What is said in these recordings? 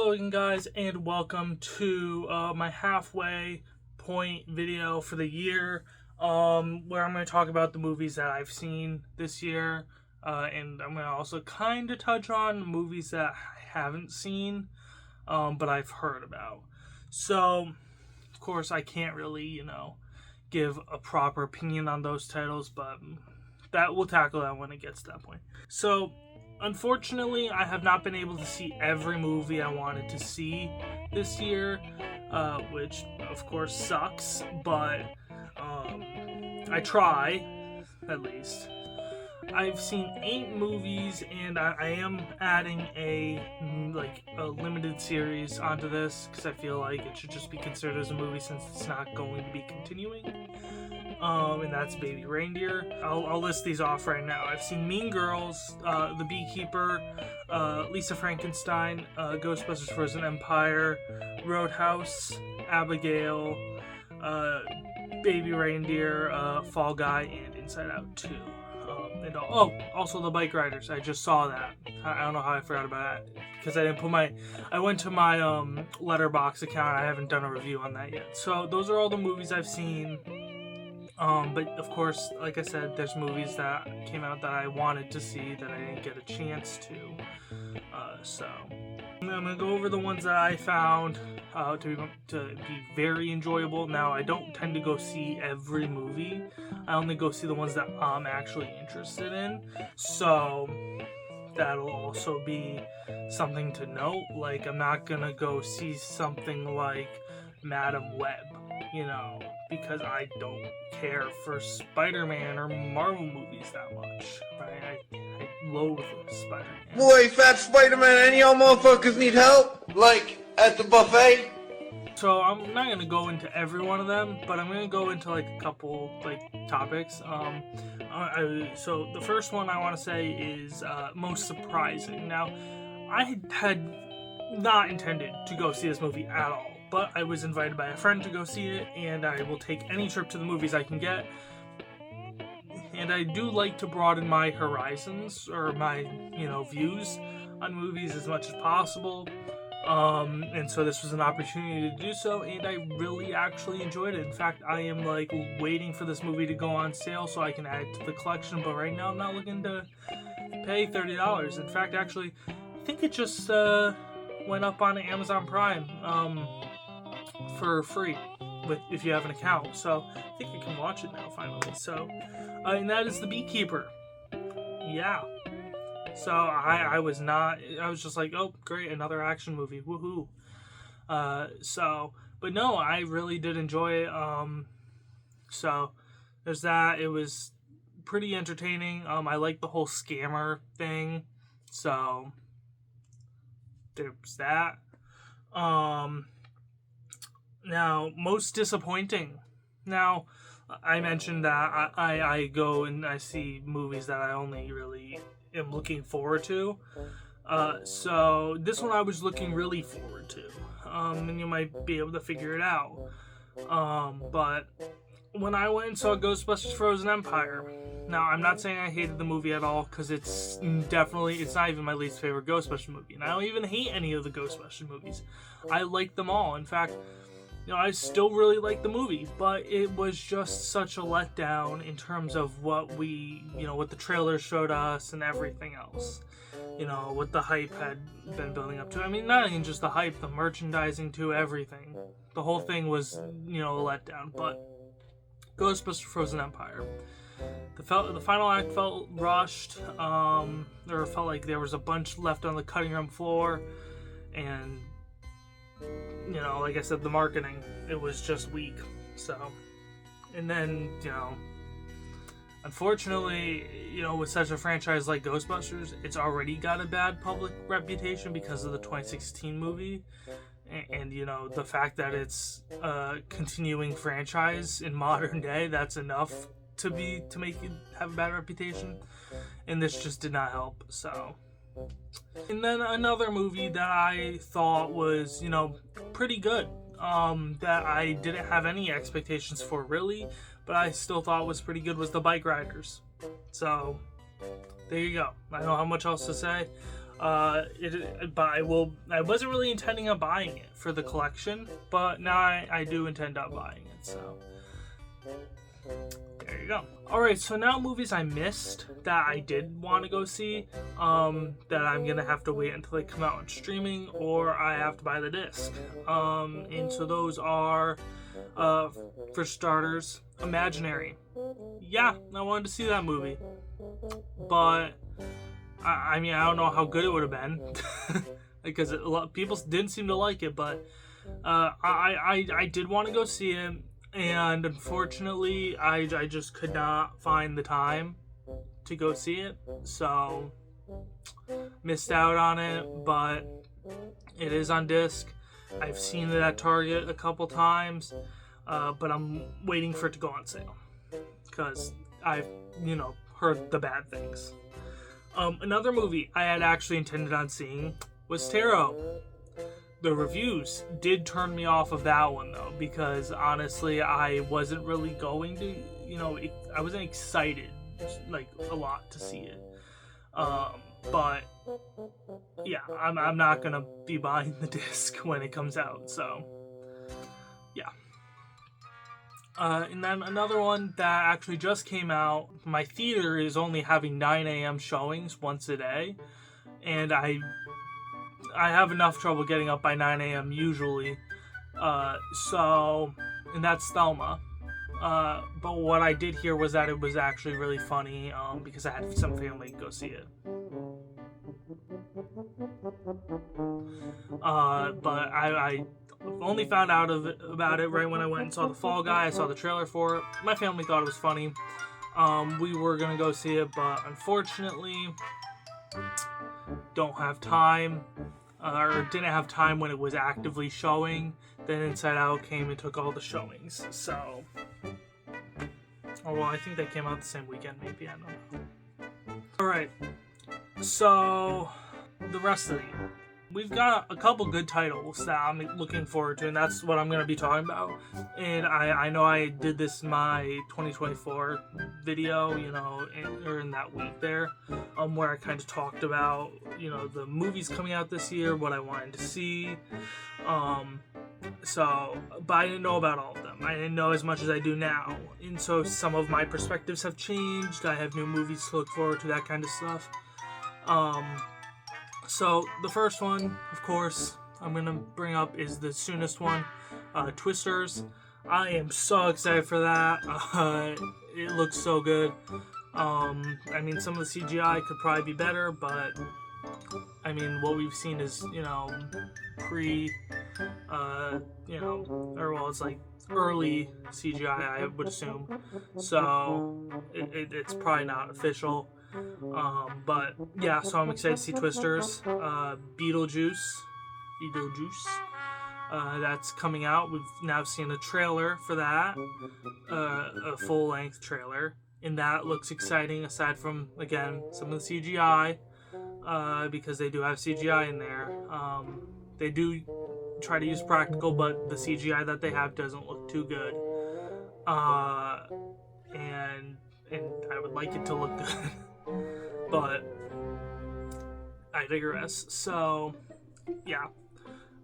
Hello again, guys, and welcome to my halfway point video for the year, where I'm going to talk about the movies that I've seen this year, and I'm going to also kind of touch on movies that I haven't seen, but I've heard about. So, of course, I can't really, give a proper opinion on those titles, but we'll tackle that when it gets to that point. So, unfortunately, I have not been able to see every movie I wanted to see this year, which of course sucks, but I try, at least. I've seen 8 movies, and I am adding a limited series onto this, because I feel like it should just be considered as a movie since it's not going to be continuing. And that's Baby Reindeer. I'll list these off right now. I've seen Mean Girls, The Beekeeper, Lisa Frankenstein, Ghostbusters Frozen Empire, Roadhouse, Abigail, Baby Reindeer, Fall Guy, and Inside Out 2. Also The Bike Riders. I just saw that. I don't know how I forgot about that, because I went to my Letterboxd account. I haven't done a review on that yet. So those are all the movies I've seen. But of course, like I said, there's movies that came out that I wanted to see that I didn't get a chance to. So I'm gonna go over the ones that I found to be very enjoyable. Now, I don't tend to go see every movie. I only go see the ones that I'm actually interested in. So that'll also be something to note. Like, I'm not gonna go see something like Madam Web, because I don't care for Spider-Man or Marvel movies that much, right? I loathe Spider-Man. Boy, fat Spider-Man, any y'all motherfuckers need help? Like, at the buffet? So, I'm not going to go into every one of them, but I'm going to go into, a couple, topics. So, the first one I want to say is most surprising. Now, I had not intended to go see this movie at all, but I was invited by a friend to go see it, and I will take any trip to the movies I can get. And I do like to broaden my horizons, or my, views on movies as much as possible. And so this was an opportunity to do so, and I really actually enjoyed it. In fact, I am, waiting for this movie to go on sale so I can add it to the collection, but right now I'm not looking to pay $30. In fact, actually, I think it just, went up on Amazon Prime, for free, if you have an account. So I think you can watch it now finally. So, and that is The Beekeeper. Yeah. So I was just like, oh great, another action movie, woohoo. But no, I really did enjoy it. So there's that. It was pretty entertaining. I like the whole scammer thing. So there's that. Now, most disappointing. Now, I mentioned that I go and I see movies that I only really am looking forward to. So this one I was looking really forward to. And you might be able to figure it out. But when I went and saw Ghostbusters Frozen Empire, now I'm not saying I hated the movie at all, because it's not even my least favorite Ghostbusters movie. And I don't even hate any of the Ghostbusters movies. I like them all. In fact, I still really like the movie, but it was just such a letdown in terms of what what the trailer showed us and everything else. What the hype had been building up to. I mean, not even just the hype, the merchandising too, everything. The whole thing was, a letdown. But Ghostbusters Frozen Empire. The final act felt rushed, or felt like there was a bunch left on the cutting room floor, and like I said, the marketing, it was just weak. So, and then, unfortunately, with such a franchise like Ghostbusters, it's already got a bad public reputation because of the 2016 movie. And the fact that it's a continuing franchise in modern day, that's enough to make it have a bad reputation. And this just did not help, so. And then another movie that I thought was, pretty good, that I didn't have any expectations for really, but I still thought was pretty good, was The Bike Riders. So, there you go. I don't know how much else to say. But I wasn't really intending on buying it for the collection, but now I do intend on buying it. So there you go. Alright, so now movies I missed that I did want to go see, that I'm gonna have to wait until they come out on streaming, or I have to buy the disc. And so those are, for starters, Imaginary. Yeah, I wanted to see that movie, but I mean, I don't know how good it would have been because a lot of people didn't seem to like it, but I did want to go see it. And unfortunately, I just could not find the time to go see it, so missed out on it, but it is on disc. I've seen it at Target a couple times, but I'm waiting for it to go on sale, because I've, heard the bad things. Another movie I had actually intended on seeing was Tarot. The reviews did turn me off of that one, though, because honestly, I wasn't really going to, I wasn't excited, like, a lot to see it. But, yeah, I'm not gonna be buying the disc when it comes out, so, yeah. And then another one that actually just came out, my theater is only having 9 a.m. showings once a day, and I have enough trouble getting up by 9 a.m. usually, and that's Thelma. But what I did hear was that it was actually really funny, because I had some family go see it. But I only found out about it right when I went and saw The Fall Guy. I saw the trailer for it. My family thought it was funny. We were gonna go see it, but unfortunately, don't have time. Or didn't have time when it was actively showing. Then Inside Out came and took all the showings. So, I think they came out the same weekend, maybe, I don't know. Alright, so the rest of the year. We've got a couple good titles that I'm looking forward to, and that's what I'm going to be talking about. And I know I did this in my 2024 video, in that week there, where I kind of talked about, the movies coming out this year, what I wanted to see. But I didn't know about all of them. I didn't know as much as I do now. And so some of my perspectives have changed. I have new movies to look forward to, that kind of stuff. So the first one, of course, I'm going to bring up is the soonest one, Twisters. I am so excited for that. It looks so good. I mean, some of the CGI could probably be better, but I mean, what we've seen is, it's like early CGI, I would assume. So it's probably not official. But yeah, so I'm excited to see Twisters. Beetlejuice, that's coming out. We've now seen a trailer for that, a full-length trailer, and that looks exciting. Aside from, again, some of the CGI, because they do have CGI in there. They do try to use practical, but the CGI that they have doesn't look too good. And I would like it to look good. But I digress. So, yeah.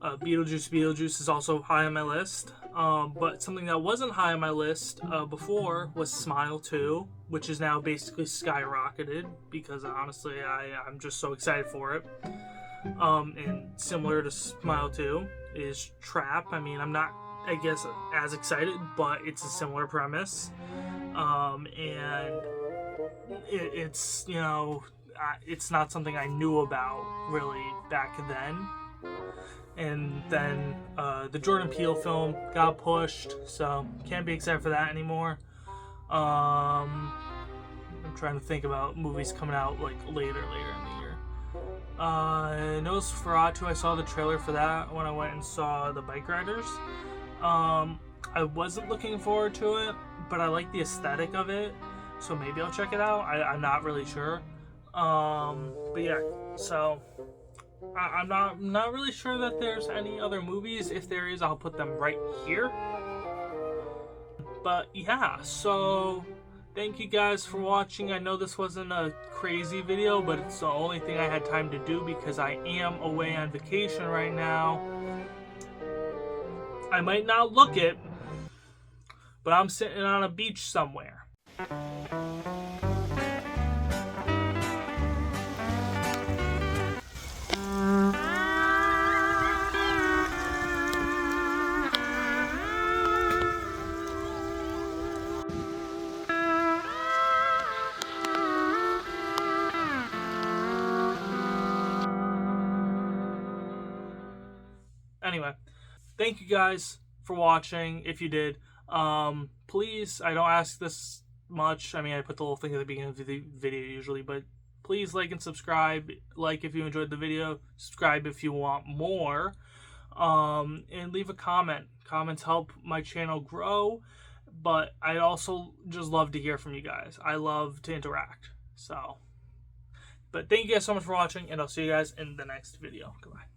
Beetlejuice is also high on my list. But something that wasn't high on my list before was Smile 2, which is now basically skyrocketed because honestly, I'm just so excited for it. And similar to Smile 2 is Trap. I mean, I'm not, I guess, as excited, but it's a similar premise. And it's, it's not something I knew about really back then. And then the Jordan Peele film got pushed, so can't be excited for that anymore. I'm trying to think about movies coming out like later in the year. Nosferatu, I saw the trailer for that when I went and saw The Bike Riders. I wasn't looking forward to it, but I like the aesthetic of it, so maybe I'll check it out. I'm not really sure. But yeah, so I'm not really sure that there's any other movies. If there is, I'll put them right here. But yeah, so thank you guys for watching. I know this wasn't a crazy video, but it's the only thing I had time to do because I am away on vacation right now. I might not look it, but I'm sitting on a beach somewhere. Anyway, thank you guys for watching, if you did. Please, I don't ask this much. I mean, I put the little thing at the beginning of the video usually, but please like and subscribe. Like if you enjoyed the video, subscribe if you want more, and leave a comment. Comments help my channel grow, but I also just love to hear from you guys. I love to interact. So, but thank you guys so much for watching, and I'll see you guys in the next video. Goodbye.